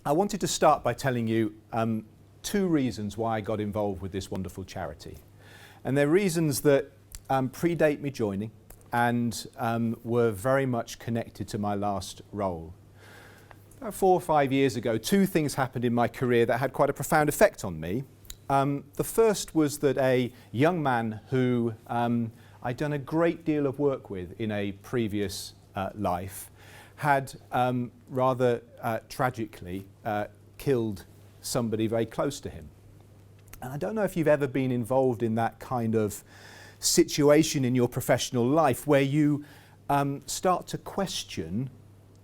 I wanted to start by telling you two reasons why I got involved with this wonderful charity. And they're reasons that predate me joining and were very much connected to my last role. About 4 or 5 years ago, two things happened in my career that had quite a profound effect on me. The first was that a young man who I'd done a great deal of work with in a previous life had rather tragically killed somebody very close to him. And I don't know if you've ever been involved in that kind of situation in your professional life where you start to question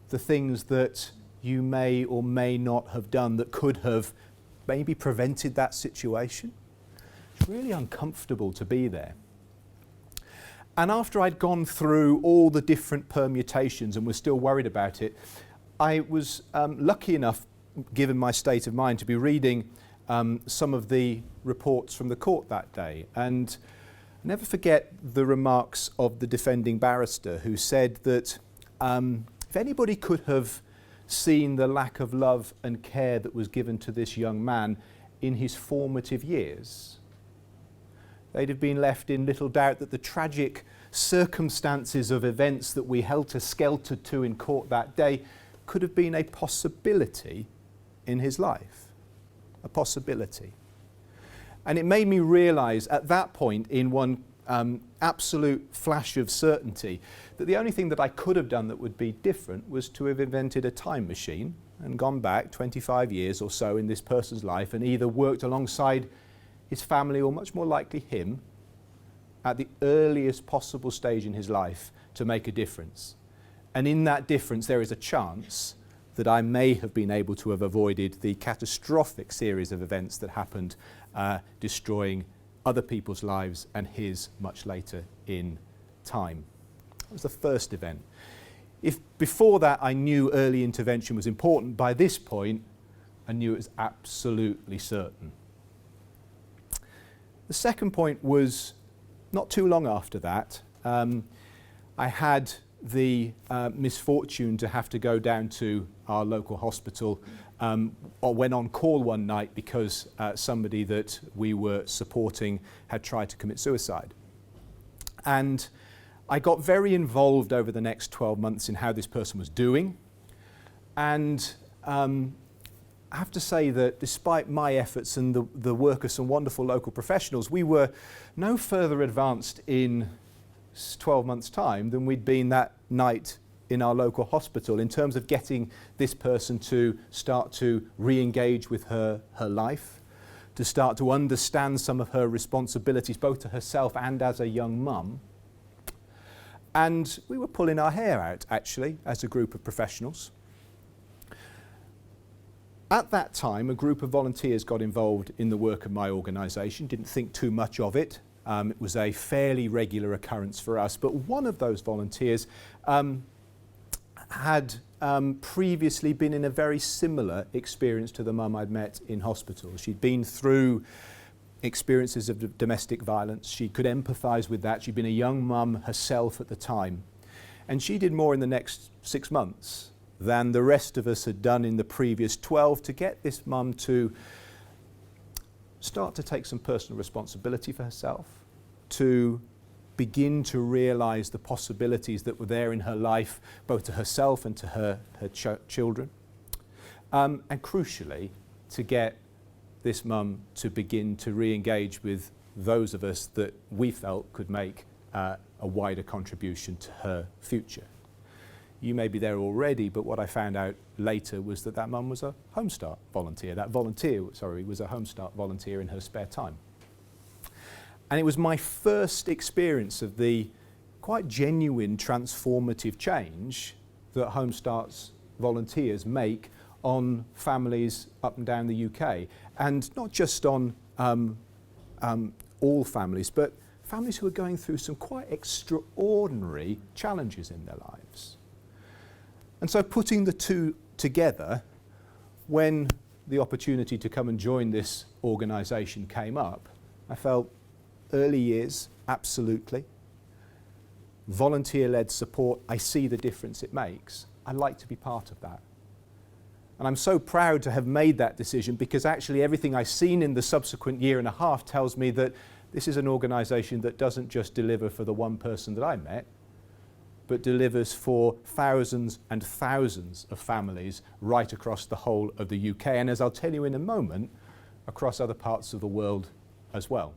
the things that you may or may not have done that could have maybe prevented that situation. It's really uncomfortable to be there. And after I'd gone through all the different permutations and was still worried about it, I was lucky enough, given my state of mind, to be reading some of the reports from the court that day. And I'll never forget the remarks of the defending barrister who said that if anybody could have seen the lack of love and care that was given to this young man in his formative years, they'd have been left in little doubt that the tragic circumstances of events that we helter-skelter to in court that day could have been a possibility in his life. A possibility. And it made me realise at that point, in one absolute flash of certainty, that the only thing that I could have done that would be different was to have invented a time machine and gone back 25 years or so in this person's life and either worked alongside his family, or much more likely him, at the earliest possible stage in his life to make a difference. And in that difference there is a chance that I may have been able to have avoided the catastrophic series of events that happened, destroying other people's lives and his much later in time. That was the first event. If before that I knew early intervention was important, by this point I knew it was absolutely certain. The second point was not too long after that. I had the misfortune to have to go down to our local hospital, or went on call one night because somebody that we were supporting had tried to commit suicide. And I got very involved over the next 12 months in how this person was doing. And I have to say that despite my efforts and the work of some wonderful local professionals, we were no further advanced in 12 months' time than we'd been that night in our local hospital in terms of getting this person to start to re-engage with her life, to start to understand some of her responsibilities, both to herself and as a young mum. And we were pulling our hair out, actually, as a group of professionals. At that time, a group of volunteers got involved in the work of my organisation, didn't think too much of it. It was a fairly regular occurrence for us, but one of those volunteers had previously been in a very similar experience to the mum I'd met in hospital. She'd been through experiences of domestic violence. She could empathise with that. She'd been a young mum herself at the time. And she did more in the next 6 months than the rest of us had done in the previous 12 to get this mum to start to take some personal responsibility for herself, to begin to realise the possibilities that were there in her life, both to herself and to her children, and crucially, to get this mum to begin to re-engage with those of us that we felt could make a wider contribution to her future. You may be there already, but what I found out later was that that mum was a Home Start volunteer. That volunteer, was a Home Start volunteer in her spare time. And it was my first experience of the quite genuine transformative change that Home Start's volunteers make on families up and down the UK. And not just on all families, but families who are going through some quite extraordinary challenges in their lives. And so putting the two together, when the opportunity to come and join this organisation came up, I felt early years, absolutely. Volunteer-led support, I see the difference it makes. I'd like to be part of that. And I'm so proud to have made that decision, because actually everything I've seen in the subsequent year and a half tells me that this is an organisation that doesn't just deliver for the one person that I met, but delivers for thousands and thousands of families right across the whole of the UK, and as I'll tell you in a moment, across other parts of the world as well.